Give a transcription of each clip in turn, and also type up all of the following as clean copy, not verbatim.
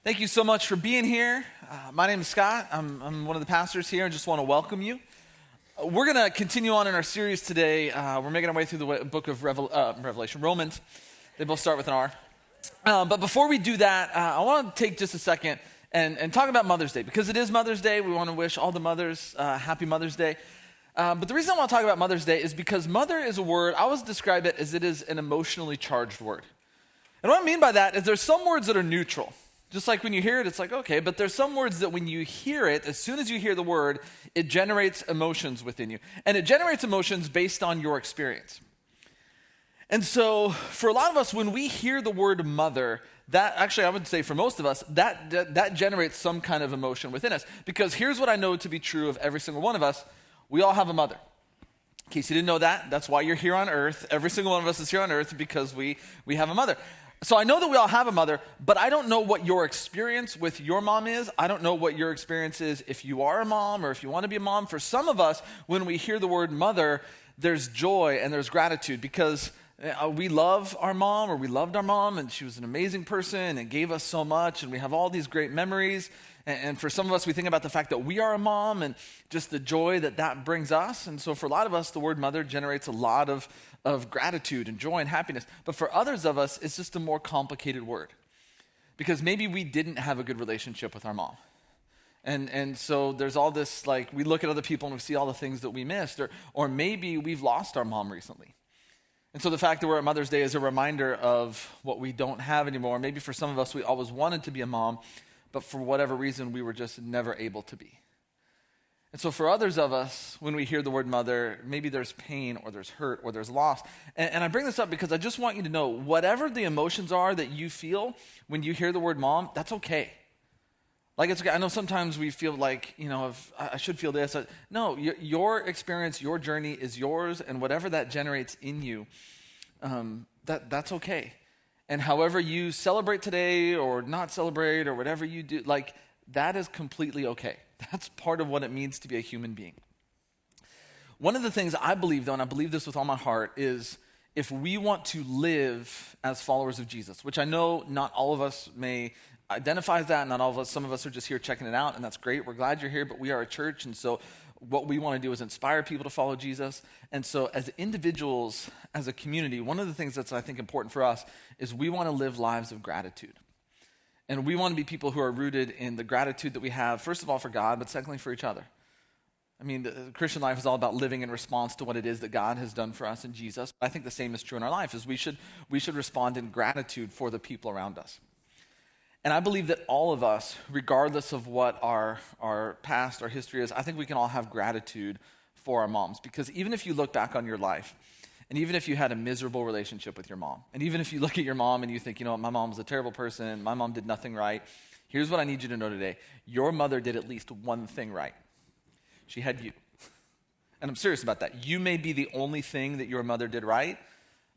Thank you so much for being here. My name is Scott. I'm one of the pastors here and just want to welcome you. We're going to continue on in our series today. We're making our way through the book of Revelation, Romans. They both start with an R. But before we do that, I want to take just a second and talk about Mother's Day. Because it is Mother's Day, we want to wish all the mothers happy Mother's Day. But the reason I want to talk about Mother's Day is because mother is a word, I always describe it as it is an emotionally charged word. And what I mean by that is there's some words that are neutral. Just like when you hear it, it's like, okay, but there's some words that when you hear it, as soon as you hear the word, it generates emotions within you. And it generates emotions based on your experience. And so for a lot of us, when we hear the word mother, that actually, I would say for most of us, that generates some kind of emotion within us. Because here's what I know to be true of every single one of us. We all have a mother. In case you didn't know that, that's why you're here on earth. Every single one of us is here on earth because we have a mother. So I know that we all have a mother, but I don't know what your experience with your mom is. I don't know what your experience is if you are a mom or if you want to be a mom. For some of us, when we hear the word mother, there's joy and there's gratitude because we love our mom or we loved our mom and she was an amazing person and gave us so much and we have all these great memories. And for some of us, we think about the fact that we are a mom and just the joy that brings us. And so for a lot of us, the word mother generates a lot of gratitude and joy and happiness. But for others of us, it's just a more complicated word. Because maybe we didn't have a good relationship with our mom. And so there's all this, like, we look at other people and we see all the things that we missed. Or maybe we've lost our mom recently. And so the fact that we're at Mother's Day is a reminder of what we don't have anymore. Maybe for some of us, we always wanted to be a mom, but for whatever reason, we were just never able to be. And so for others of us, when we hear the word mother, maybe there's pain or there's hurt or there's loss. And I bring this up because I just want you to know, whatever the emotions are that you feel when you hear the word mom, that's okay. Like, it's okay. I know sometimes we feel like, if I should feel this. No, your experience, your journey is yours, and whatever that generates in you, that's okay. And however you celebrate today or not celebrate or whatever you do, like, that is completely okay. That's part of what it means to be a human being. One of the things I believe, though, and I believe this with all my heart, is if we want to live as followers of Jesus, which I know not all of us may identify as that, not all of us, some of us are just here checking it out, and that's great. We're glad you're here, but we are a church, and so what we want to do is inspire people to follow Jesus. And so as individuals, as a community, one of the things that's, I think, important for us is we want to live lives of gratitude. And we want to be people who are rooted in the gratitude that we have, first of all, for God, but secondly, for each other. I mean, the Christian life is all about living in response to what it is that God has done for us in Jesus. I think the same is true in our life, is we should respond in gratitude for the people around us. And I believe that all of us, regardless of what our past, our history is, I think we can all have gratitude for our moms. Because even if you look back on your life, and even if you had a miserable relationship with your mom, and even if you look at your mom and you think, my mom was a terrible person, my mom did nothing right, here's what I need you to know today. Your mother did at least one thing right. She had you. And I'm serious about that. You may be the only thing that your mother did right,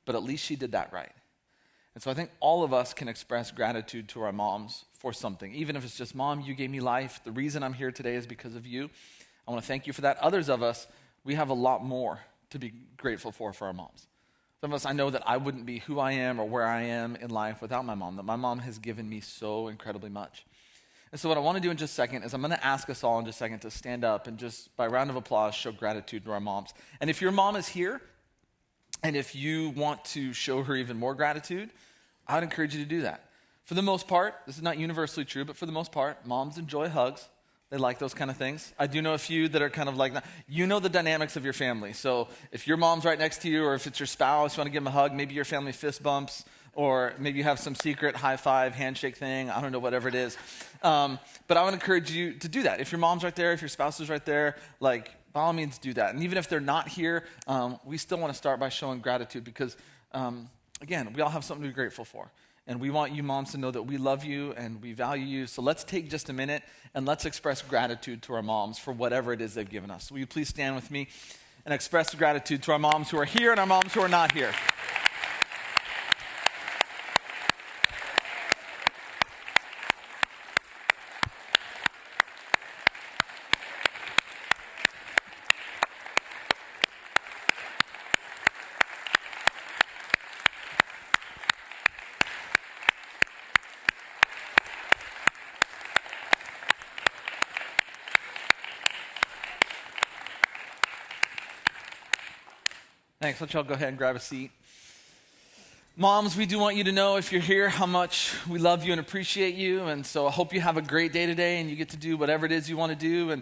but at least she did that right. And so I think all of us can express gratitude to our moms for something. Even if it's just, Mom, you gave me life. The reason I'm here today is because of you. I want to thank you for that. Others of us, we have a lot more to be grateful for our moms. Some of us, I know that I wouldn't be who I am or where I am in life without my mom, that my mom has given me so incredibly much. And so what I want to do in just a second is I'm going to ask us all in just a second to stand up and just by round of applause show gratitude to our moms. And if your mom is here, and if you want to show her even more gratitude, I would encourage you to do that. For the most part, this is not universally true, but for the most part, moms enjoy hugs. They like those kind of things. I do know a few that are kind of like that. You know the dynamics of your family. So if your mom's right next to you, or if it's your spouse, you want to give them a hug, maybe your family fist bumps, or maybe you have some secret high five, handshake thing. I don't know, whatever it is. But I would encourage you to do that. If your mom's right there, if your spouse is right there, like, by all means do that. And even if they're not here, we still want to start by showing gratitude because, again, we all have something to be grateful for. And we want you moms to know that we love you and we value you. So let's take just a minute and let's express gratitude to our moms for whatever it is they've given us. Will you please stand with me and express gratitude to our moms who are here and our moms who are not here? Thanks. Let y'all go ahead and grab a seat. Moms, we do want you to know, if you're here, how much we love you and appreciate you. And so I hope you have a great day today and you get to do whatever it is you want to do.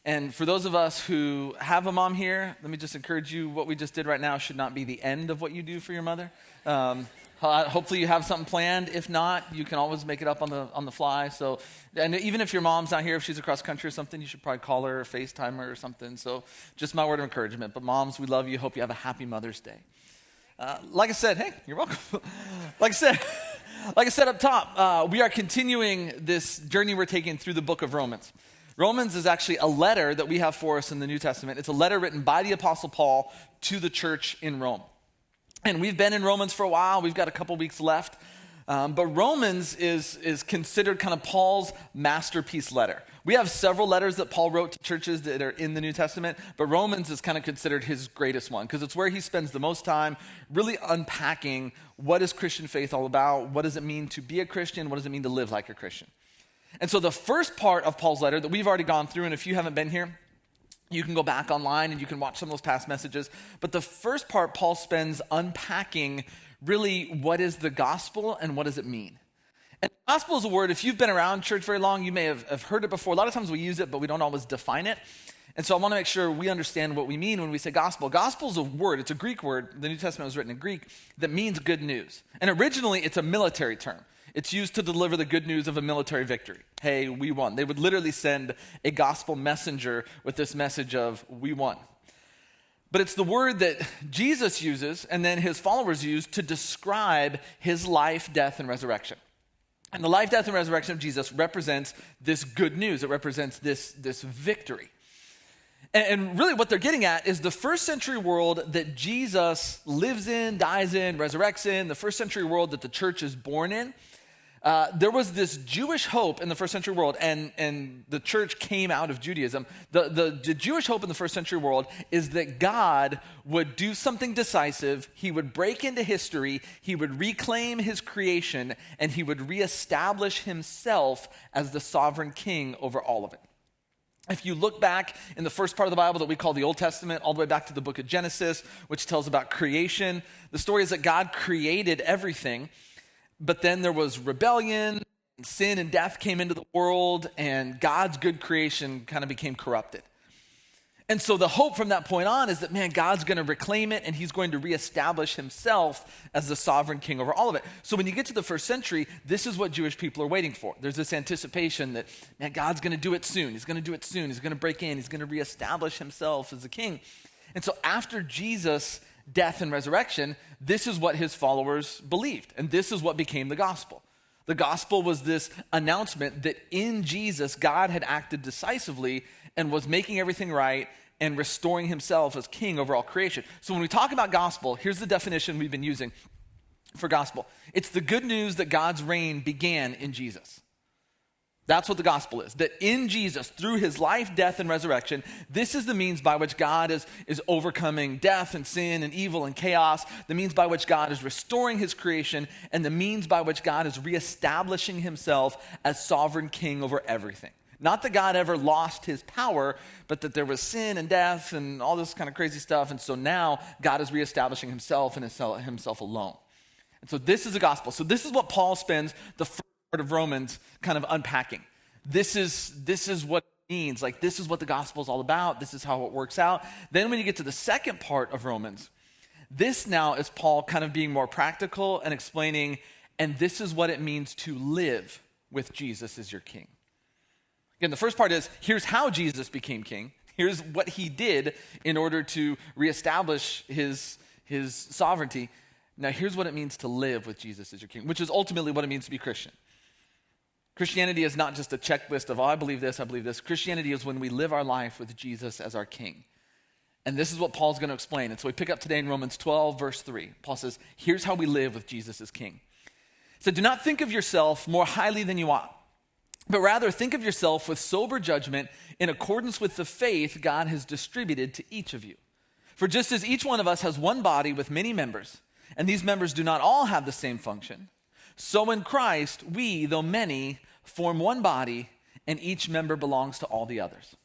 And for those of us who have a mom here, let me just encourage you, what we just did right now should not be the end of what you do for your mother. Hopefully you have something planned. If not, you can always make it up on the fly. So, and even if your mom's not here, if she's across country or something, you should probably call her or FaceTime her or something. So just my word of encouragement. But moms, we love you. Hope you have a happy Mother's Day. Like I said, hey, you're welcome. Like I said up top, we are continuing this journey we're taking through the book of Romans. Romans is actually a letter that we have for us in the New Testament. It's a letter written by the Apostle Paul to the church in Rome. And we've been in Romans for a while. We've got a couple weeks left. But Romans is considered kind of Paul's masterpiece letter. We have several letters that Paul wrote to churches that are in the New Testament, but Romans is kind of considered his greatest one because it's where he spends the most time really unpacking what is Christian faith all about, what does it mean to be a Christian, what does it mean to live like a Christian. And so the first part of Paul's letter that we've already gone through, and if you haven't been here, you can go back online and you can watch some of those past messages. But the first part, Paul spends unpacking really what is the gospel and what does it mean. And the gospel is a word, if you've been around church very long, you may have heard it before. A lot of times we use it, but we don't always define it. And so I want to make sure we understand what we mean when we say gospel. Gospel is a word, it's a Greek word. The New Testament was written in Greek that means good news. And originally it's a military term. It's used to deliver the good news of a military victory. Hey, we won. They would literally send a gospel messenger with this message of, we won. But it's the word that Jesus uses and then his followers use to describe his life, death, and resurrection. And the life, death, and resurrection of Jesus represents this good news. It represents this victory. And really what they're getting at is the first century world that Jesus lives in, dies in, resurrects in, the first century world that the church is born in. There was this Jewish hope in the first century world, and the church came out of Judaism. The Jewish hope in the first century world is that God would do something decisive. He would break into history. He would reclaim his creation, and he would reestablish himself as the sovereign king over all of it. If you look back in the first part of the Bible that we call the Old Testament, all the way back to the book of Genesis, which tells about creation, the story is that God created everything. But then there was rebellion, sin and death came into the world, and God's good creation kind of became corrupted. And so the hope from that point on is that, man, God's going to reclaim it, and he's going to reestablish himself as the sovereign king over all of it. So when you get to the first century, this is what Jewish people are waiting for. There's this anticipation that, man, God's going to do it soon. He's going to do it soon. He's going to break in. He's going to reestablish himself as a king. And so after Jesus' death and resurrection, this is what his followers believed. And this is what became the gospel. The gospel was this announcement that in Jesus, God had acted decisively and was making everything right and restoring himself as king over all creation. So when we talk about gospel, here's the definition we've been using for gospel. It's the good news that God's reign began in Jesus. That's what the gospel is. That in Jesus, through his life, death, and resurrection, this is the means by which God is overcoming death and sin and evil and chaos, the means by which God is restoring his creation, and the means by which God is reestablishing himself as sovereign king over everything. Not that God ever lost his power, but that there was sin and death and all this kind of crazy stuff, and so now God is reestablishing himself and himself alone. And so this is the gospel. So this is what Paul spends the first part of Romans kind of unpacking. This is what it means. Like, this is what the gospel is all about. This is how it works out. Then when you get to the second part of Romans, this now is Paul kind of being more practical and explaining, and this is what it means to live with Jesus as your king. Again, the first part is, here's how Jesus became king. Here's what he did in order to reestablish his sovereignty. Now, here's what it means to live with Jesus as your king, which is ultimately what it means to be Christian. Christianity is not just a checklist of, oh, I believe this, I believe this. Christianity is when we live our life with Jesus as our king. And this is what Paul's going to explain. And so we pick up today in Romans 12, verse 3. Paul says, here's how we live with Jesus as king. He said, do not think of yourself more highly than you ought, but rather think of yourself with sober judgment in accordance with the faith God has distributed to each of you. For just as each one of us has one body with many members, and these members do not all have the same function, so in Christ, we, though many, form one body, and each member belongs to all the others.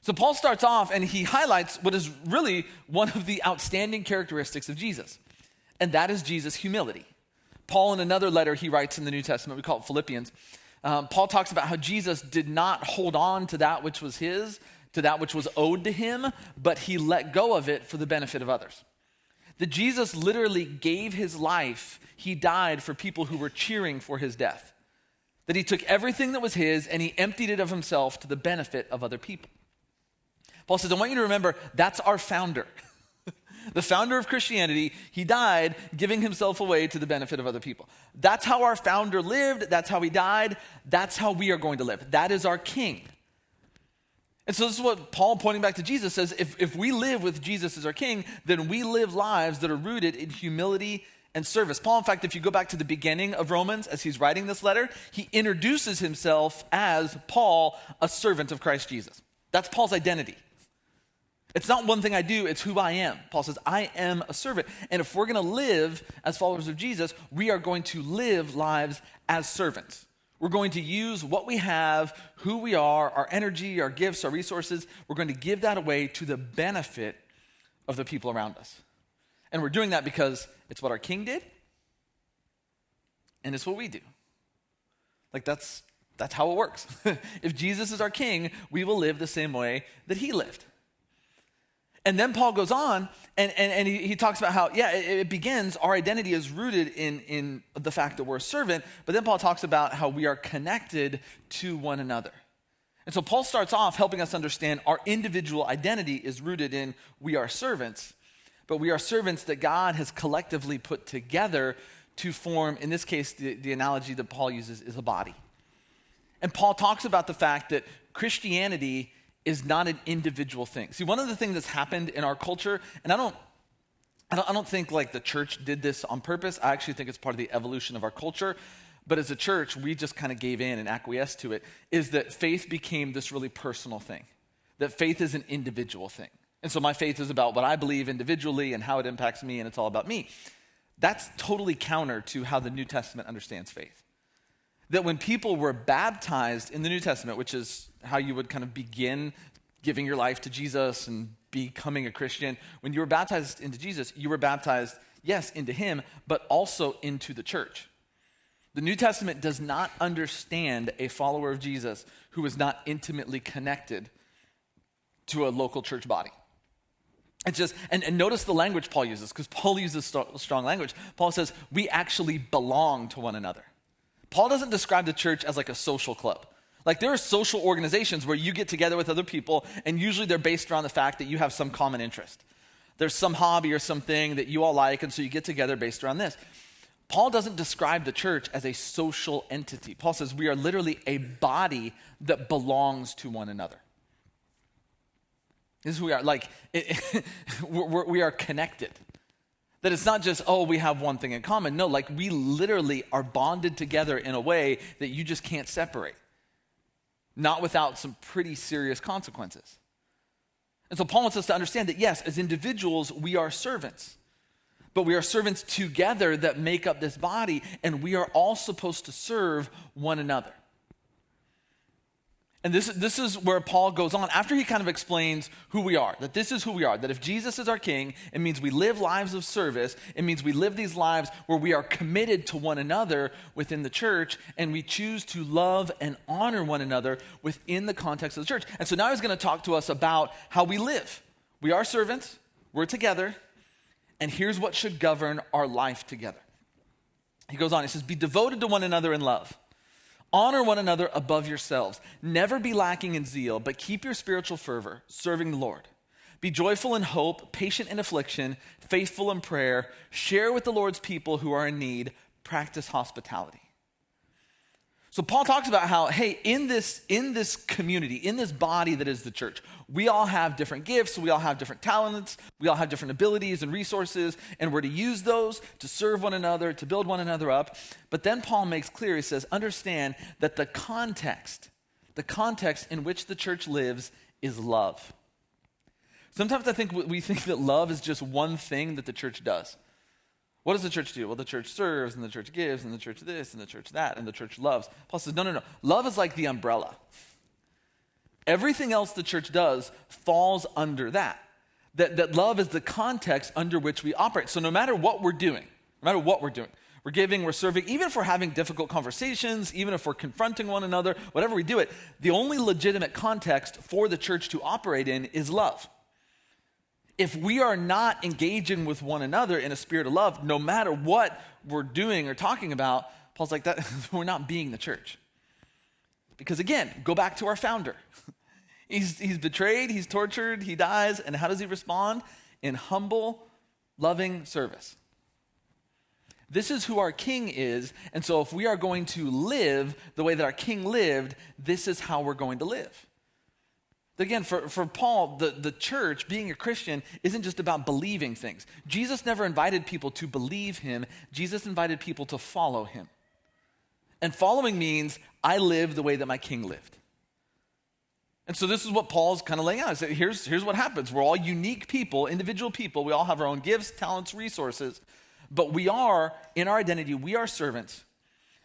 So Paul starts off and he highlights what is really one of the outstanding characteristics of Jesus, and that is Jesus' humility. Paul, in another letter he writes in the New Testament, we call it Philippians, Paul talks about how Jesus did not hold on to that which was his, to that which was owed to him, but he let go of it for the benefit of others. That Jesus literally gave his life. He died for people who were cheering for his death. That he took everything that was his and he emptied it of himself to the benefit of other people. Paul says, I want you to remember, that's our founder. The founder of Christianity, he died giving himself away to the benefit of other people. That's how our founder lived. That's how he died. That's how we are going to live. That is our king. And so this is what Paul, pointing back to Jesus, says, if we live with Jesus as our king, then we live lives that are rooted in humility and service. Paul, in fact, if you go back to the beginning of Romans, as he's writing this letter, he introduces himself as Paul, a servant of Christ Jesus. That's Paul's identity. It's not one thing I do, it's who I am. Paul says, I am a servant. And if we're going to live as followers of Jesus, we are going to live lives as servants. We're going to use what we have, who we are, our energy, our gifts, our resources. We're going to give that away to the benefit of the people around us. And we're doing that because it's what our king did, and it's what we do. Like that's how it works. If Jesus is our king, we will live the same way that he lived. And then Paul goes on, and he talks about how, it begins, our identity is rooted in the fact that we're a servant, but then Paul talks about how we are connected to one another. And so Paul starts off helping us understand our individual identity is rooted in we are servants, but we are servants that God has collectively put together to form, in this case, the analogy that Paul uses is a body. And Paul talks about the fact that Christianity is not an individual thing. See, one of the things that's happened in our culture, and I don't think like the church did this on purpose. I actually think it's part of the evolution of our culture. But as a church, we just kind of gave in and acquiesced to it, is that faith became this really personal thing. That faith is an individual thing. And so my faith is about what I believe individually and how it impacts me, and it's all about me. That's totally counter to how the New Testament understands faith. That when people were baptized in the New Testament, which is how you would kind of begin giving your life to Jesus and becoming a Christian, when you were baptized into Jesus, you were baptized, yes, into him, but also into the church. The New Testament does not understand a follower of Jesus who is not intimately connected to a local church body. It's just, and notice the language Paul uses, because Paul uses strong language. Paul says, we actually belong to one another. Paul doesn't describe the church as like a social club. Like there are social organizations where you get together with other people, and usually they're based around the fact that you have some common interest. There's some hobby or something that you all like, and so you get together based around this. Paul doesn't describe the church as a social entity. Paul says we are literally a body that belongs to one another. This is who we are. Like, we are connected. That it's not just, we have one thing in common. No, like we literally are bonded together in a way that you just can't separate. Not without some pretty serious consequences. And so Paul wants us to understand that, yes, as individuals, we are servants. But we are servants together that make up this body, and we are all supposed to serve one another. And this is where Paul goes on, after he kind of explains who we are, that this is who we are, that if Jesus is our king, it means we live lives of service. It means we live these lives where we are committed to one another within the church, and we choose to love and honor one another within the context of the church. And so now he's going to talk to us about how we live. We are servants, we're together, and here's what should govern our life together. He goes on, he says, be devoted to one another in love. Honor one another above yourselves. Never be lacking in zeal, but keep your spiritual fervor, serving the Lord. Be joyful in hope, patient in affliction, faithful in prayer. Share with the Lord's people who are in need. Practice hospitality. So Paul talks about how, hey, in this community, in this body that is the church, we all have different gifts, we all have different talents, we all have different abilities and resources, and we're to use those to serve one another, to build one another up. But then Paul makes clear, he says, understand that the context in which the church lives is love. Sometimes I think we think that love is just one thing that the church does. What does the church do? Well, the church serves, and the church gives, and the church this, and the church that, and the church loves. Paul says, no. Love is like the umbrella. Everything else the church does falls under that. That love is the context under which we operate. So no matter what we're doing, we're giving, we're serving, even if we're having difficult conversations, even if we're confronting one another, whatever we do it, the only legitimate context for the church to operate in is love. If we are not engaging with one another in a spirit of love, no matter what we're doing or talking about, Paul's like, that we're not being the church. Because again, go back to our founder. He's betrayed, he's tortured, he dies, and how does he respond? In humble, loving service. This is who our king is, and so if we are going to live the way that our king lived, this is how we're going to live. Again, for Paul, the church, being a Christian, isn't just about believing things. Jesus never invited people to believe him. Jesus invited people to follow him. And following means I live the way that my king lived. And so this is what Paul's kind of laying out. Here's what happens. We're all unique people, individual people. We all have our own gifts, talents, resources. But we are, in our identity, we are servants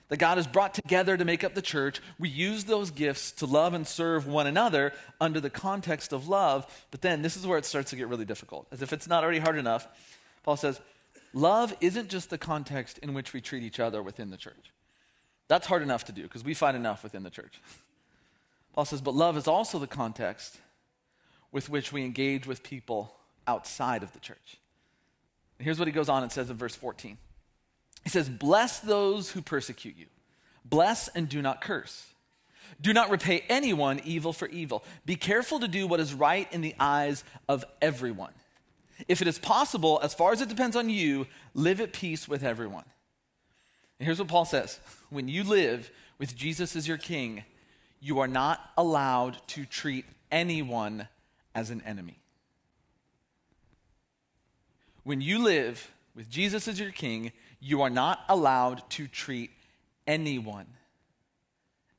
that God has brought together to make up the church. We use those gifts to love and serve one another under the context of love. But then this is where it starts to get really difficult. As if it's not already hard enough, Paul says, love isn't just the context in which we treat each other within the church. That's hard enough to do because we find enough within the church. Paul says, but love is also the context with which we engage with people outside of the church. And here's what he goes on and says in verse 14. He says, bless those who persecute you. Bless and do not curse. Do not repay anyone evil for evil. Be careful to do what is right in the eyes of everyone. If it is possible, as far as it depends on you, live at peace with everyone. And here's what Paul says. When you live with Jesus as your king, you are not allowed to treat anyone as an enemy. When you live with Jesus as your king, you are not allowed to treat anyone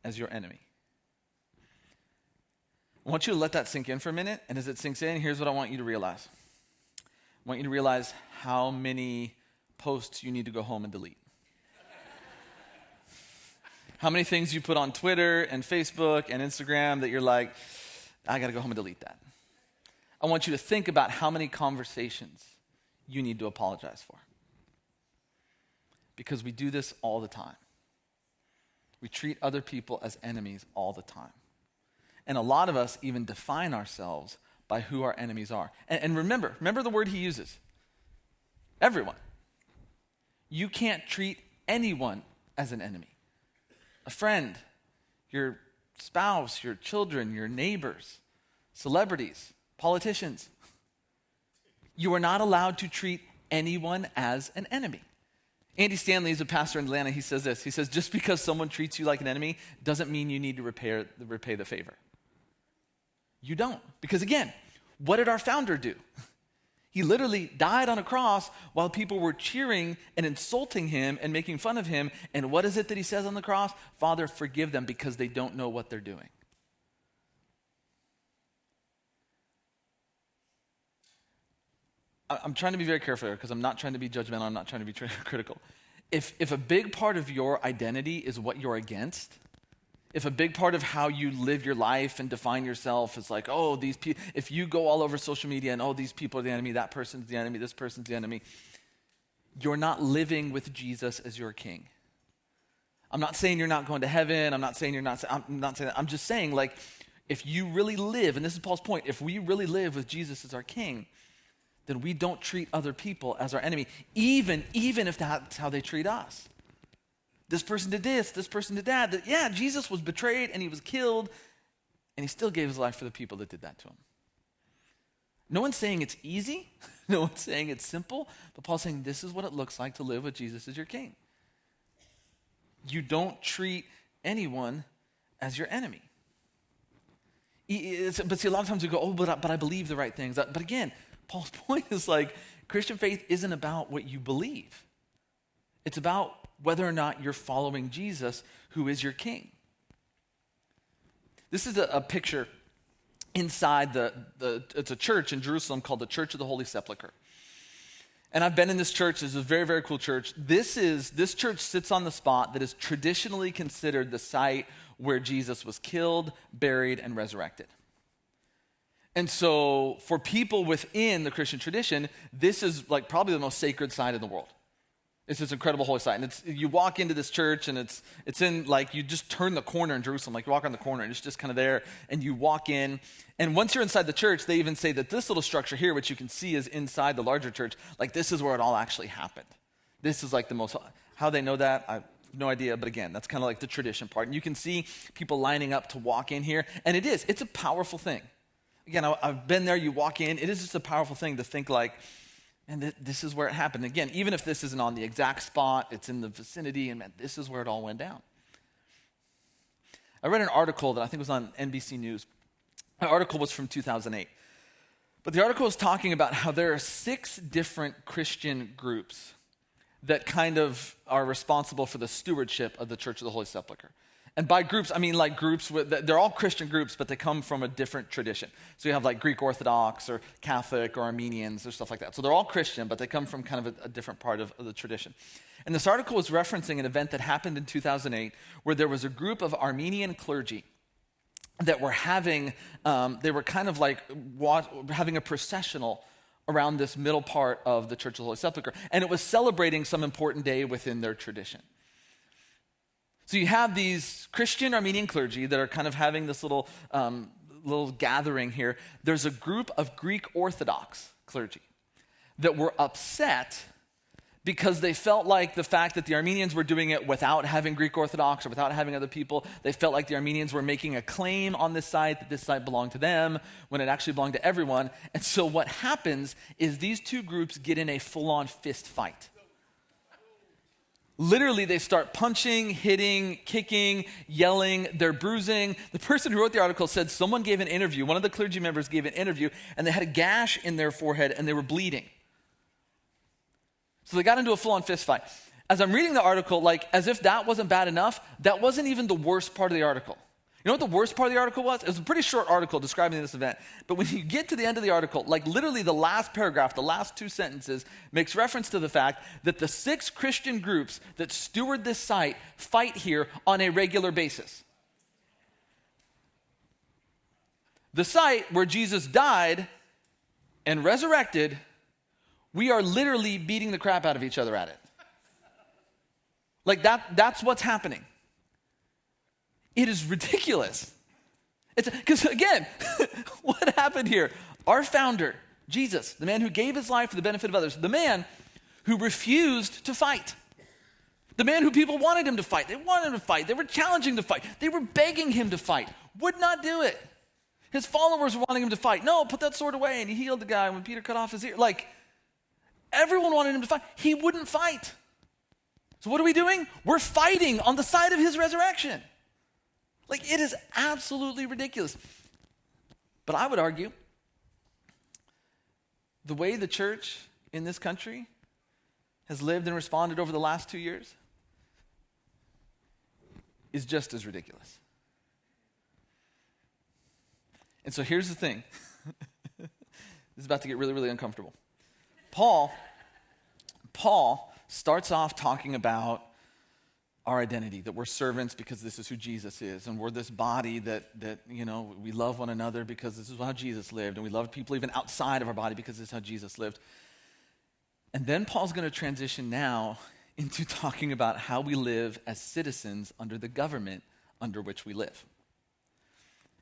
as your enemy. I want you to let that sink in for a minute, and as it sinks in, here's what I want you to realize. I want you to realize how many posts you need to go home and delete. How many things you put on Twitter and Facebook and Instagram that you're like, I got to go home and delete that. I want you to think about how many conversations you need to apologize for. Because we do this all the time. We treat other people as enemies all the time. And a lot of us even define ourselves by who our enemies are. And remember the word he uses. Everyone. You can't treat anyone as an enemy. A friend, your spouse, your children, your neighbors, celebrities, politicians. You are not allowed to treat anyone as an enemy. Andy Stanley is a pastor in Atlanta. He says this. He says, just because someone treats you like an enemy doesn't mean you need to repay the favor. You don't. Because again, what did our founder do? He literally died on a cross while people were cheering and insulting him and making fun of him. And what is it that he says on the cross? Father, forgive them because they don't know what they're doing. I'm trying to be very careful here because I'm not trying to be judgmental. I'm not trying to be critical. If a big part of your identity is what you're against, if a big part of how you live your life and define yourself is like, oh, these people, if you go all over social media and, oh, these people are the enemy, that person's the enemy, this person's the enemy, you're not living with Jesus as your king. I'm not saying you're not going to heaven. I'm not saying that. I'm just saying, like, if you really live, and this is Paul's point, if we really live with Jesus as our king, then we don't treat other people as our enemy, even if that's how they treat us. This person did this person did that. Yeah, Jesus was betrayed and he was killed, and he still gave his life for the people that did that to him. No one's saying it's easy. No one's saying it's simple. But Paul's saying this is what it looks like to live with Jesus as your king. You don't treat anyone as your enemy. But see, a lot of times we go, oh, but I believe the right things. But again, Paul's point is like, Christian faith isn't about what you believe. It's about whether or not you're following Jesus, who is your king. This is a picture inside it's a church in Jerusalem called the Church of the Holy Sepulchre. And I've been in this church. It's a very, very cool church. This church sits on the spot that is traditionally considered the site where Jesus was killed, buried, and resurrected. And so for people within the Christian tradition, this is like probably the most sacred site in the world. It's this incredible holy site. And you walk into this church and it's in like, you just turn the corner in Jerusalem, like you walk around the corner and it's just kind of there and you walk in. And once you're inside the church, they even say that this little structure here, which you can see is inside the larger church, like this is where it all actually happened. This is like the most, how they know that, I have no idea. But again, that's kind of like the tradition part. And you can see people lining up to walk in here. And it's a powerful thing. Again, I've been there, you walk in, it is just a powerful thing to think like, and this is where it happened. Again, even if this isn't on the exact spot, it's in the vicinity, and man, this is where it all went down. I read an article that I think was on NBC News. The article was from 2008. But the article was talking about how there are 6 different Christian groups that kind of are responsible for the stewardship of the Church of the Holy Sepulchre. And by groups, I mean like groups, they're all Christian groups, but they come from a different tradition. So you have like Greek Orthodox or Catholic or Armenians or stuff like that. So they're all Christian, but they come from kind of a different part of the tradition. And this article was referencing an event that happened in 2008 where there was a group of Armenian clergy that were having, they were kind of like having a processional around this middle part of the Church of the Holy Sepulchre. And it was celebrating some important day within their tradition. So you have these Christian Armenian clergy that are kind of having this little gathering here. There's a group of Greek Orthodox clergy that were upset because they felt like the fact that the Armenians were doing it without having Greek Orthodox or without having other people, they felt like the Armenians were making a claim on this site that this site belonged to them when it actually belonged to everyone. And so what happens is these two groups get in a full-on fist fight. Literally, they start punching, hitting, kicking, yelling, they're bruising. The person who wrote the article said someone gave an interview, one of the clergy members gave an interview, and they had a gash in their forehead and they were bleeding. So they got into a full-on fist fight. As I'm reading the article, like as if that wasn't bad enough, that wasn't even the worst part of the article. You know what the worst part of the article was? It was a pretty short article describing this event. But when you get to the end of the article, like literally the last paragraph, the last 2 sentences, makes reference to the fact that the 6 Christian groups that steward this site fight here on a regular basis. The site where Jesus died and resurrected, we are literally beating the crap out of each other at it. Like that's what's happening. It is ridiculous. Because again, what happened here? Our founder, Jesus, the man who gave his life for the benefit of others, the man who refused to fight, the man who people wanted him to fight. They wanted him to fight. They were challenging to fight. They were begging him to fight. Would not do it. His followers were wanting him to fight. No, put that sword away. And he healed the guy when Peter cut off his ear. Like, everyone wanted him to fight. He wouldn't fight. So what are we doing? We're fighting on the side of his resurrection. Like, it is absolutely ridiculous. But I would argue the way the church in this country has lived and responded over the last 2 years is just as ridiculous. And so here's the thing. This is about to get really, really uncomfortable. Paul starts off talking about our identity, that we're servants because this is who Jesus is, and we're this body that you know, we love one another because this is how Jesus lived, and we love people even outside of our body because this is how Jesus lived. And then Paul's going to transition now into talking about how we live as citizens under the government under which we live.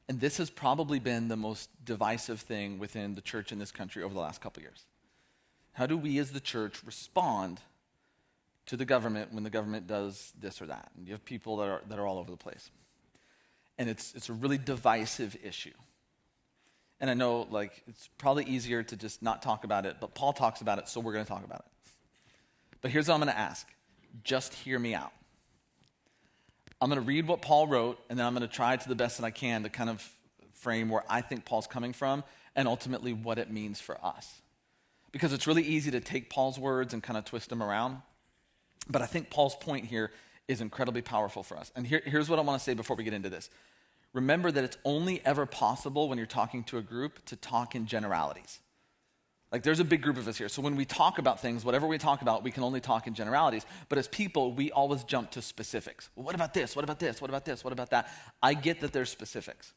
And this has probably been the most divisive thing within the church in this country over the last couple years. How do we as the church respond to the government when the government does this or that? And you have people that are all over the place. And it's a really divisive issue. And I know, like, it's probably easier to just not talk about it, but Paul talks about it, so we're going to talk about it. But here's what I'm going to ask. Just hear me out. I'm going to read what Paul wrote, and then I'm going to try to the best that I can to kind of frame where I think Paul's coming from and ultimately what it means for us. Because it's really easy to take Paul's words and kind of twist them around. But I think Paul's point here is incredibly powerful for us. And here's what I want to say before we get into this. Remember that it's only ever possible when you're talking to a group to talk in generalities. Like there's a big group of us here. So when we talk about things, whatever we talk about, we can only talk in generalities. But as people, we always jump to specifics. Well, what about this? What about this? What about this? What about that? I get that there's specifics.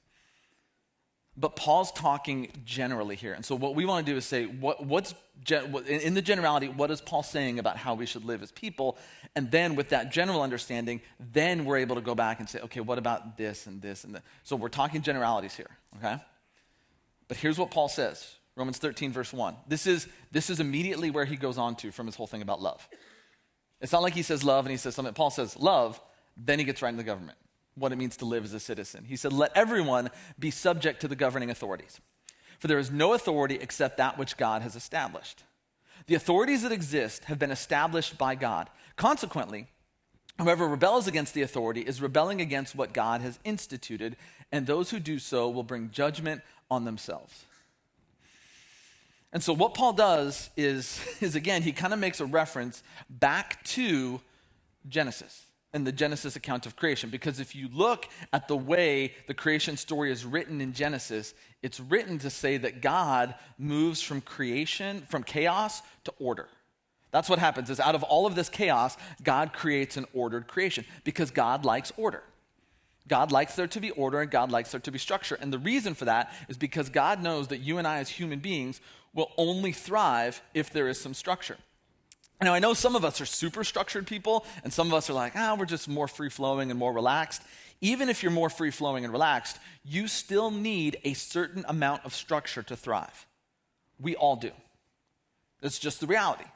But Paul's talking generally here. And so what we want to do is say, in the generality, what is Paul saying about how we should live as people? And then with that general understanding, then we're able to go back and say, okay, what about this and this and that? So we're talking generalities here, okay? But here's what Paul says. Romans 13, verse 1. This is immediately where he goes on to from his whole thing about love. It's not like he says love and he says something. Paul says love, then he gets right into the government, what it means to live as a citizen. He said, let everyone be subject to the governing authorities. For there is no authority except that which God has established. The authorities that exist have been established by God. Consequently, whoever rebels against the authority is rebelling against what God has instituted, and those who do so will bring judgment on themselves. And so what Paul does is again, he kind of makes a reference back to Genesis and the Genesis account of creation. Because if you look at the way the creation story is written in Genesis, it's written to say that God moves from chaos to order. That's what happens, is out of all of this chaos, God creates an ordered creation because God likes order. God likes there to be order and God likes there to be structure. And the reason for that is because God knows that you and I as human beings will only thrive if there is some structure. Now, I know some of us are super structured people, and some of us are like, we're just more free-flowing and more relaxed. Even if you're more free-flowing and relaxed, you still need a certain amount of structure to thrive. We all do. It's just the reality.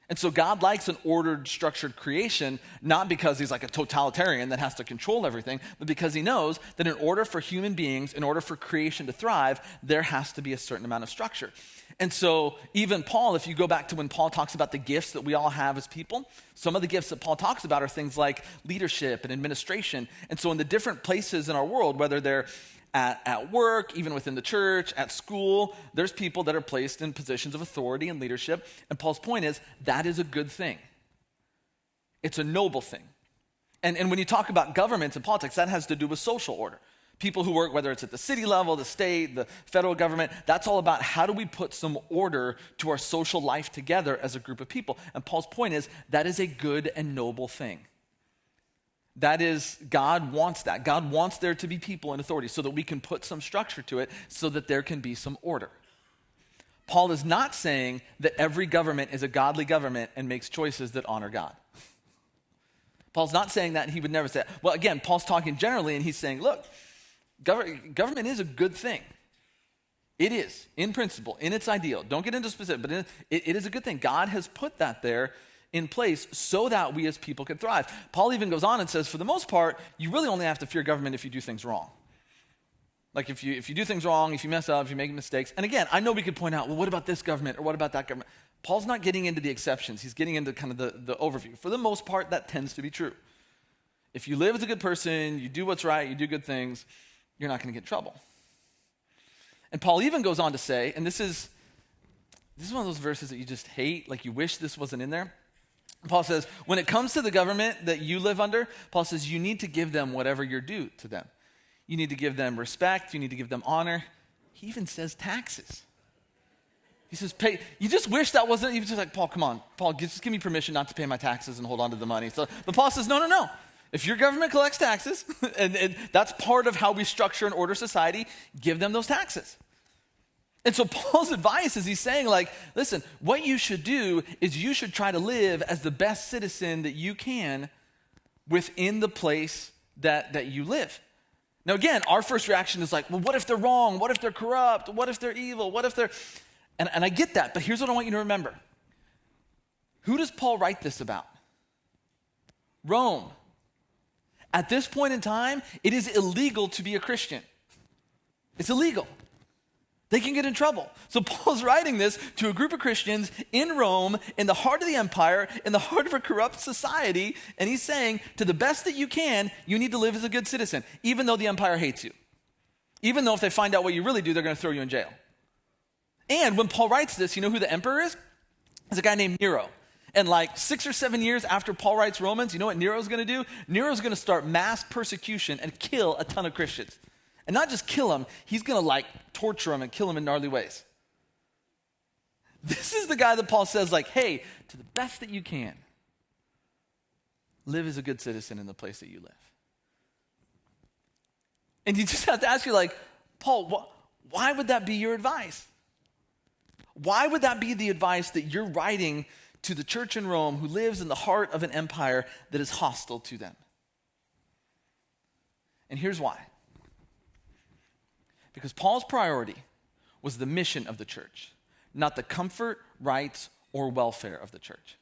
And so God likes an ordered, structured creation, not because he's like a totalitarian that has to control everything, but because he knows that in order for human beings, in order for creation to thrive, there has to be a certain amount of structure. And so even Paul, if you go back to when Paul talks about the gifts that we all have as people, some of the gifts that Paul talks about are things like leadership and administration. And so in the different places in our world, whether they're at work, even within the church, at school, there's people that are placed in positions of authority and leadership. And Paul's point is, that is a good thing. It's a noble thing. And when you talk about governments and politics, that has to do with social order. People who work, whether it's at the city level, the state, the federal government, that's all about how do we put some order to our social life together as a group of people. And Paul's point is, that is a good and noble thing. That is, God wants that. God wants there to be people in authority so that we can put some structure to it so that there can be some order. Paul is not saying that every government is a godly government and makes choices that honor God. Paul's not saying that, and he would never say that. Well, again, Paul's talking generally, and he's saying, look, government is a good thing. It is, in principle, in its ideal. Don't get into specific, but it is a good thing. God has put that there in place so that we as people can thrive. Paul even goes on and says, for the most part, you really only have to fear government if you do things wrong. Like if you do things wrong, if you mess up, if you make mistakes. And again, I know we could point out, well, what about this government or what about that government? Paul's not getting into the exceptions. He's getting into kind of the overview. For the most part, that tends to be true. If you live as a good person, you do what's right, you do good things, you're not going to get in trouble. And Paul even goes on to say, and this is one of those verses that you just hate, like you wish this wasn't in there. Paul says, when it comes to the government that you live under, Paul says, you need to give them whatever you're due to them. You need to give them respect. You need to give them honor. He even says taxes. He says, pay. You just wish that wasn't, you're just like, Paul, come on. Paul, just give me permission not to pay my taxes and hold on to the money. But Paul says, no. If your government collects taxes, and that's part of how we structure and order society, give them those taxes. And so Paul's advice is he's saying, like, listen, what you should do is you should try to live as the best citizen that you can within the place that you live. Now, again, our first reaction is like, well, what if they're wrong? What if they're corrupt? What if they're evil? What if they're... And I get that, but here's what I want you to remember. Who does Paul write this about? Rome. At this point in time, it is illegal to be a Christian. It's illegal. They can get in trouble. So Paul's writing this to a group of Christians in Rome, in the heart of the empire, in the heart of a corrupt society, and he's saying, to the best that you can, you need to live as a good citizen, even though the empire hates you. Even though if they find out what you really do, they're going to throw you in jail. And when Paul writes this, you know who the emperor is? It's a guy named Nero. And like 6 or 7 years after Paul writes Romans, you know what Nero's going to do? Nero's going to start mass persecution and kill a ton of Christians. And not just kill them, he's going to like torture them and kill them in gnarly ways. This is the guy that Paul says, like, hey, to the best that you can, live as a good citizen in the place that you live. And you just have to ask you, like, Paul, why would that be your advice? Why would that be the advice that you're writing to the church in Rome who lives in the heart of an empire that is hostile to them? And here's why. Because Paul's priority was the mission of the church, not the comfort, rights, or welfare of the church.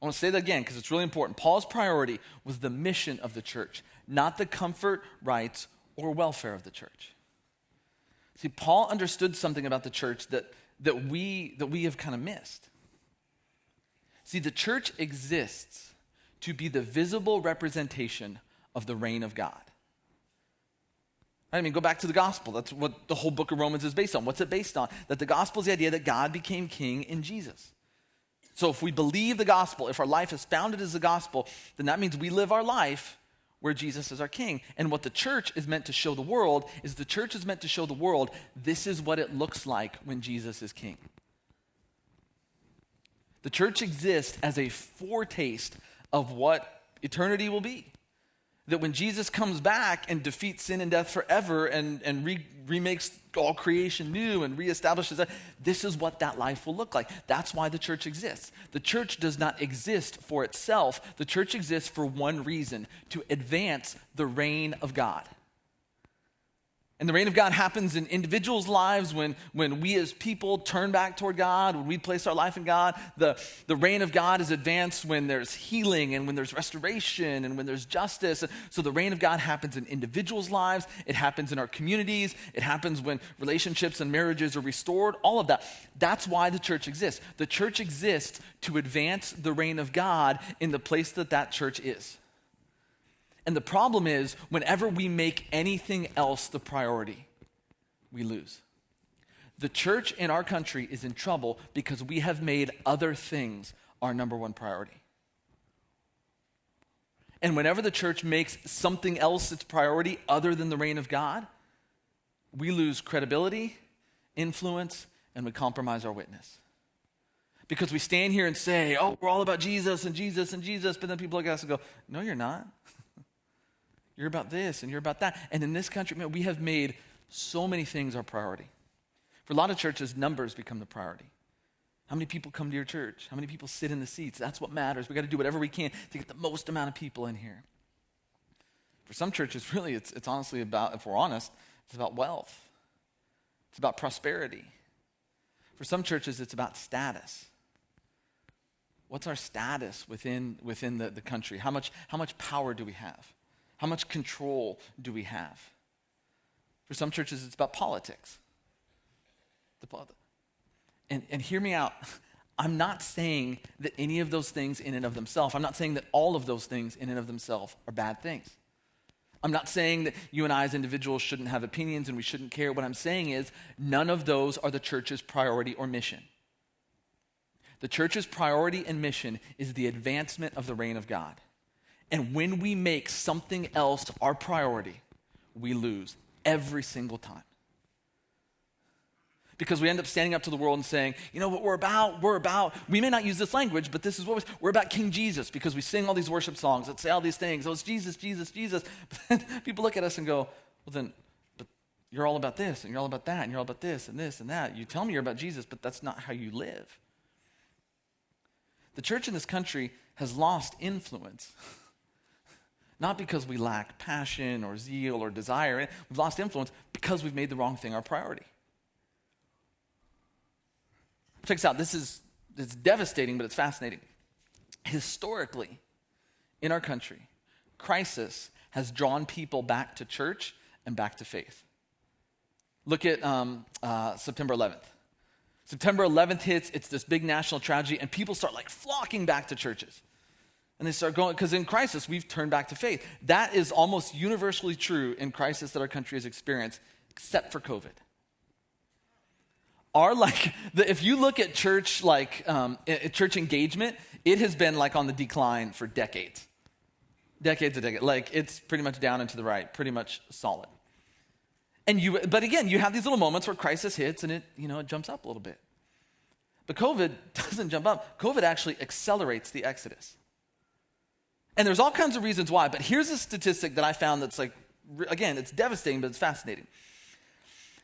I want to say that again because it's really important. Paul's priority was the mission of the church, not the comfort, rights, or welfare of the church. See, Paul understood something about the church that we have kind of missed. See, the church exists to be the visible representation of the reign of God. I mean, go back to the gospel. That's what the whole book of Romans is based on. What's it based on? That the gospel is the idea that God became king in Jesus. So if we believe the gospel, if our life is founded as the gospel, then that means we live our life where Jesus is our king. And what the church is meant to show the world is the church is meant to show the world this is what it looks like when Jesus is king. The church exists as a foretaste of what eternity will be. That when Jesus comes back and defeats sin and death forever and remakes all creation new and reestablishes that, this is what that life will look like. That's why the church exists. The church does not exist for itself. The church exists for one reason, to advance the reign of God. And the reign of God happens in individuals' lives when we as people turn back toward God, when we place our life in God. The reign of God is advanced when there's healing and when there's restoration and when there's justice. So the reign of God happens in individuals' lives. It happens in our communities. It happens when relationships and marriages are restored. All of that. That's why the church exists. The church exists to advance the reign of God in the place that church is. And the problem is, whenever we make anything else the priority, we lose. The church in our country is in trouble because we have made other things our number one priority. And whenever the church makes something else its priority other than the reign of God, we lose credibility, influence, and we compromise our witness. Because we stand here and say, oh, we're all about Jesus and Jesus and Jesus, but then people look at us and go, no, you're not. You're about this and you're about that. And in this country, man, we have made so many things our priority. For a lot of churches, numbers become the priority. How many people come to your church? How many people sit in the seats? That's what matters. We got to do whatever we can to get the most amount of people in here. For some churches, really, it's honestly about, if we're honest, it's about wealth. It's about prosperity. For some churches, it's about status. What's our status within the country? How much power do we have? How much control do we have? For some churches, it's about politics. And hear me out. I'm not saying that any of those things in and of themselves, I'm not saying that all of those things in and of themselves are bad things. I'm not saying that you and I as individuals shouldn't have opinions and we shouldn't care. What I'm saying is none of those are the church's priority or mission. The church's priority and mission is the advancement of the reign of God. And when we make something else our priority, we lose every single time. Because we end up standing up to the world and saying, you know what we're about, we may not use this language, but this is what we're about King Jesus, because we sing all these worship songs that say all these things. Oh, it's Jesus, Jesus, Jesus. But then people look at us and go, well then, but you're all about this, and you're all about that, and you're all about this and that. You tell me you're about Jesus, but that's not how you live. The church in this country has lost influence. Not because we lack passion or zeal or desire. We've lost influence because we've made the wrong thing our priority. Check this out. It's devastating, but it's fascinating. Historically, in our country, crisis has drawn people back to church and back to faith. Look at September 11th. September 11th hits, it's this big national tragedy, and people start like flocking back to churches. And they start going, because in crisis, we've turned back to faith. That is almost universally true in crisis that our country has experienced, except for COVID. If you look at church, church engagement, it has been like on the decline for decades. Decades and decades. Like it's pretty much down and to the right, pretty much solid. But again, you have these little moments where crisis hits and it jumps up a little bit. But COVID doesn't jump up. COVID actually accelerates the exodus. And there's all kinds of reasons why, but here's a statistic that I found that's again, it's devastating, but it's fascinating.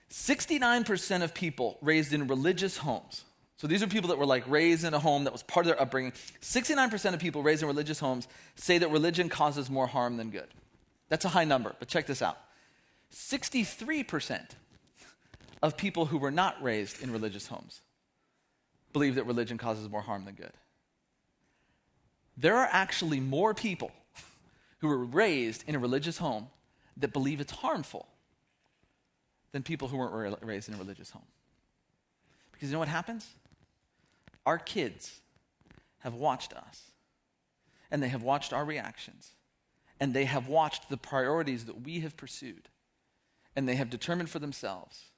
69% of people raised in religious homes, so these are people that were raised in a home that was part of their upbringing. 69% of people raised in religious homes say that religion causes more harm than good. That's a high number, but check this out. 63% of people who were not raised in religious homes believe that religion causes more harm than good. There are actually more people who were raised in a religious home that believe it's harmful than people who weren't raised in a religious home. Because you know what happens? Our kids have watched us, and they have watched our reactions, and they have watched the priorities that we have pursued, and they have determined for themselves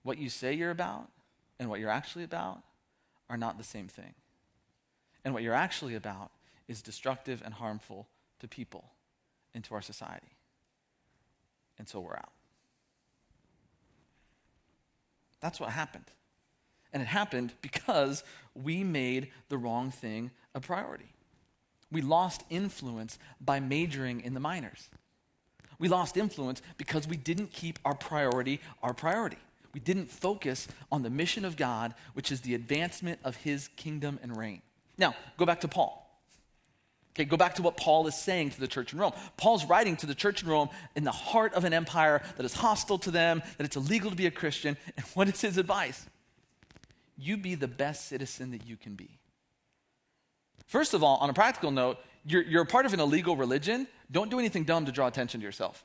what you say you're about and what you're actually about are not the same thing. And what you're actually about is destructive and harmful to people and to our society. And so we're out. That's what happened. And it happened because we made the wrong thing a priority. We lost influence by majoring in the minors. We lost influence because we didn't keep our priority our priority. We didn't focus on the mission of God, which is the advancement of his kingdom and reign. Now, go back to Paul. Okay, go back to what Paul is saying to the church in Rome. Paul's writing to the church in Rome in the heart of an empire that is hostile to them, that it's illegal to be a Christian. And what is his advice? You be the best citizen that you can be. First of all, on a practical note, you're a part of an illegal religion. Don't do anything dumb to draw attention to yourself.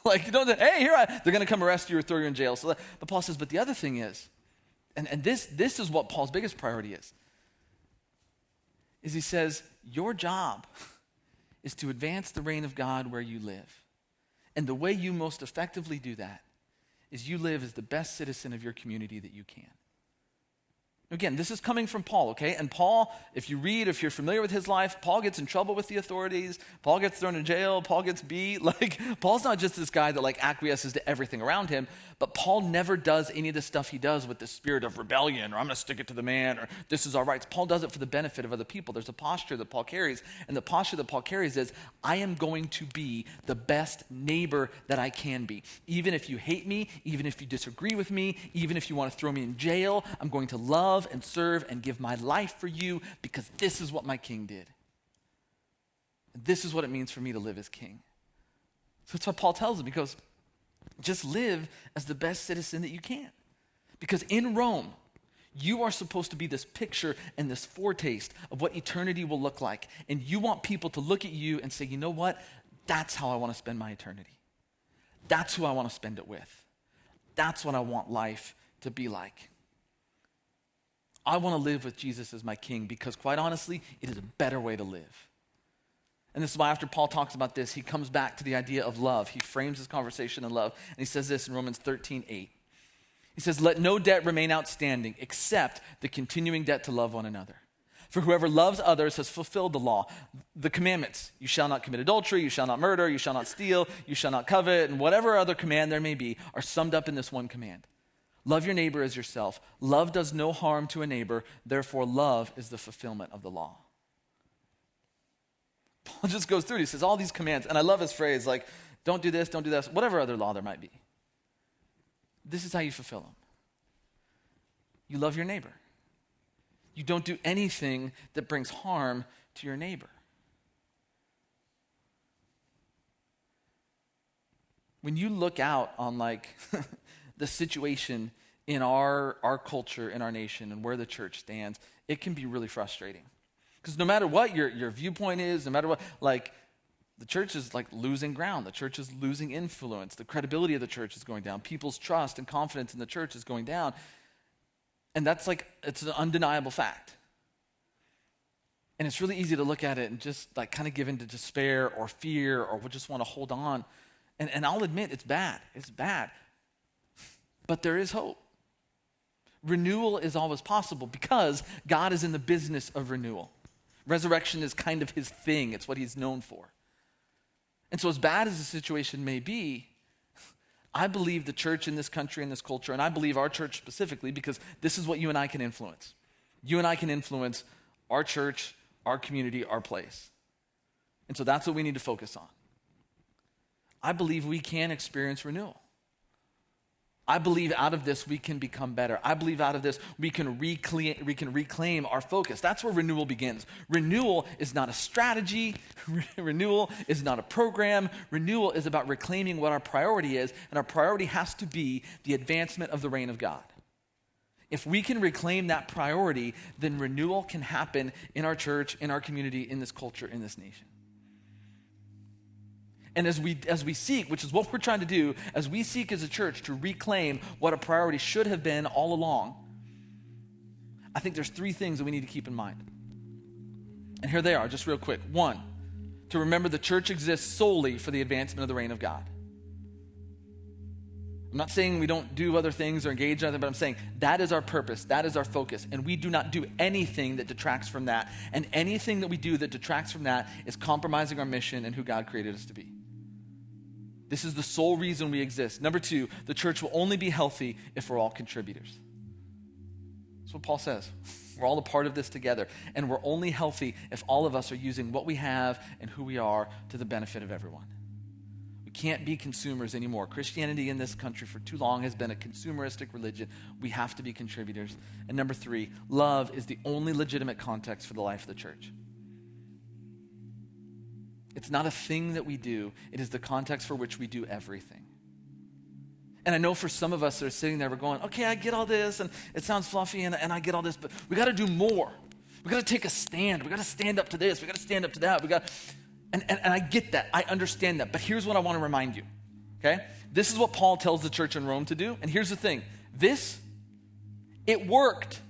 You don't say, hey, they're going to come arrest you or throw you in jail. But Paul says, but the other thing is, and this is what Paul's biggest priority is he says, your job is to advance the reign of God where you live. And the way you most effectively do that is you live as the best citizen of your community that you can. Again, this is coming from Paul, okay? And Paul, if you're familiar with his life, Paul gets in trouble with the authorities. Paul gets thrown in jail. Paul gets beat. Paul's not just this guy that acquiesces to everything around him, but Paul never does any of the stuff he does with the spirit of rebellion, or I'm going to stick it to the man, or this is our rights. Paul does it for the benefit of other people. There's a posture that Paul carries, and the posture that Paul carries is, I am going to be the best neighbor that I can be. Even if you hate me, even if you disagree with me, even if you want to throw me in jail, I'm going to love and serve and give my life for you because this is what my king did. This is what it means for me to live as king. So that's what Paul tells him. He goes, just live as the best citizen that you can. Because in Rome, you are supposed to be this picture and this foretaste of what eternity will look like. And you want people to look at you and say, you know what? That's how I want to spend my eternity. That's who I want to spend it with. That's what I want life to be like. I want to live with Jesus as my king because, quite honestly, it is a better way to live. And this is why after Paul talks about this, he comes back to the idea of love. He frames his conversation in love, and he says this in Romans 13:8. He says, let no debt remain outstanding except the continuing debt to love one another. For whoever loves others has fulfilled the law, the commandments. You shall not commit adultery, you shall not murder, you shall not steal, you shall not covet, and whatever other command there may be are summed up in this one command. Love your neighbor as yourself. Love does no harm to a neighbor. Therefore, love is the fulfillment of the law. Paul just goes through it. He says all these commands. And I love his phrase, don't do this, don't do this, whatever other law there might be. This is how you fulfill them. You love your neighbor. You don't do anything that brings harm to your neighbor. When you look out on the situation in our culture, in our nation, and where the church stands, it can be really frustrating. Because no matter what your viewpoint is, no matter what, the church is losing ground. The church is losing influence. The credibility of the church is going down. People's trust and confidence in the church is going down. And that's it's an undeniable fact. And it's really easy to look at it and just kind of give into despair or fear or just want to hold on. And I'll admit it's bad. It's bad. But there is hope. Renewal is always possible because God is in the business of renewal. Resurrection is kind of his thing. It's what he's known for. And so as bad as the situation may be, I believe the church in this country, in this culture, and I believe our church specifically, because this is what you and I can influence. You and I can influence our church, our community, our place. And so that's what we need to focus on. I believe we can experience renewal. I believe out of this we can become better. I believe out of this we can reclaim our focus. That's where renewal begins. Renewal is not a strategy. Renewal is not a program. Renewal is about reclaiming what our priority is, and our priority has to be the advancement of the reign of God. If we can reclaim that priority, then renewal can happen in our church, in our community, in this culture, in this nation. And as we seek, which is what we're trying to do, as we seek as a church to reclaim what a priority should have been all along, I think there's 3 things that we need to keep in mind. And here they are, just real quick. 1, to remember the church exists solely for the advancement of the reign of God. I'm not saying we don't do other things or engage in other, but I'm saying that is our purpose, that is our focus, and we do not do anything that detracts from that. And anything that we do that detracts from that is compromising our mission and who God created us to be. This is the sole reason we exist. Number 2, the church will only be healthy if we're all contributors. That's what Paul says. We're all a part of this together, and we're only healthy if all of us are using what we have and who we are to the benefit of everyone. We can't be consumers anymore. Christianity in this country for too long has been a consumeristic religion. We have to be contributors. And number 3, love is the only legitimate context for the life of the church. It's not a thing that we do. It is the context for which we do everything. And I know for some of us that are sitting there, we're going, okay, I get all this, and it sounds fluffy, and I get all this, but we got to do more. We got to take a stand. We got to stand up to this. We got to stand up to that. And I get that. I understand that. But here's what I want to remind you, okay? This is what Paul tells the church in Rome to do. And here's the thing. It worked.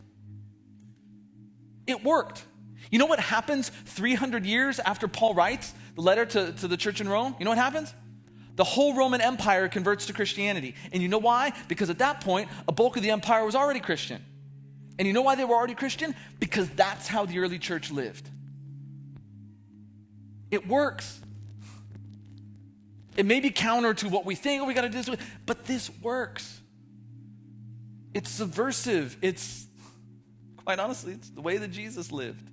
It worked. You know what happens 300 years after Paul writes the letter to the church in Rome? You know what happens? The whole Roman Empire converts to Christianity. And you know why? Because at that point, a bulk of the empire was already Christian. And you know why they were already Christian? Because that's how the early church lived. It works. It may be counter to what we think, we got to do this, but this works. It's subversive. It's, quite honestly, it's the way that Jesus lived.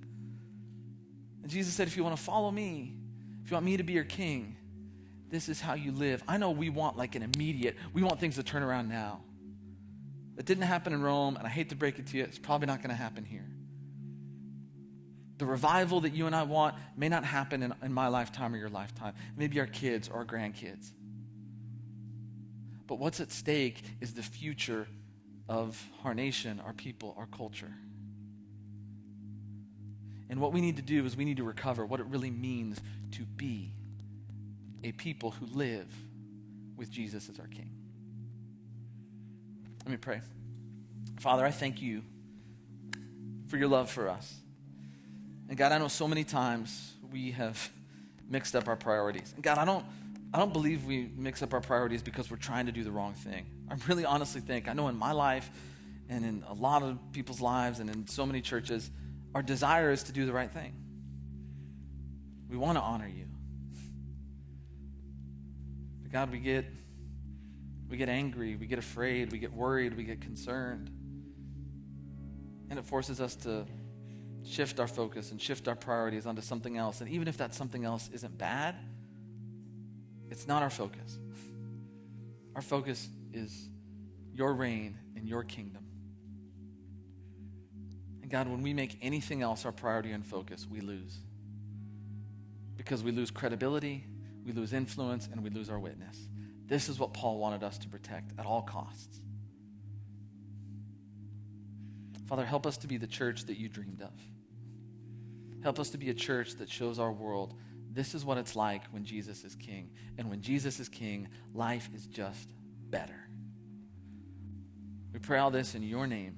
And Jesus said, if you want to follow me, if you want me to be your king, this is how you live. I know we want like an immediate, we want things to turn around now. That didn't happen in Rome, and I hate to break it to you, it's probably not going to happen here. The revival that you and I want may not happen in my lifetime or your lifetime. Maybe our kids or our grandkids. But what's at stake is the future of our nation, our people, our culture. And what we need to do is we need to recover what it really means to be a people who live with Jesus as our King. Let me pray. Father, I thank you for your love for us. And God, I know so many times we have mixed up our priorities. And God, I don't believe we mix up our priorities because we're trying to do the wrong thing. I really honestly think, I know in my life and in a lot of people's lives and in so many churches, our desire is to do the right thing. We want to honor you. But God, we get angry, we get afraid, we get worried, we get concerned. And it forces us to shift our focus and shift our priorities onto something else. And even if that something else isn't bad, it's not our focus. Our focus is your reign and your kingdom. And God, when we make anything else our priority and focus, we lose. Because we lose credibility, we lose influence, and we lose our witness. This is what Paul wanted us to protect at all costs. Father, help us to be the church that you dreamed of. Help us to be a church that shows our world this is what it's like when Jesus is king. And when Jesus is king, life is just better. We pray all this in your name.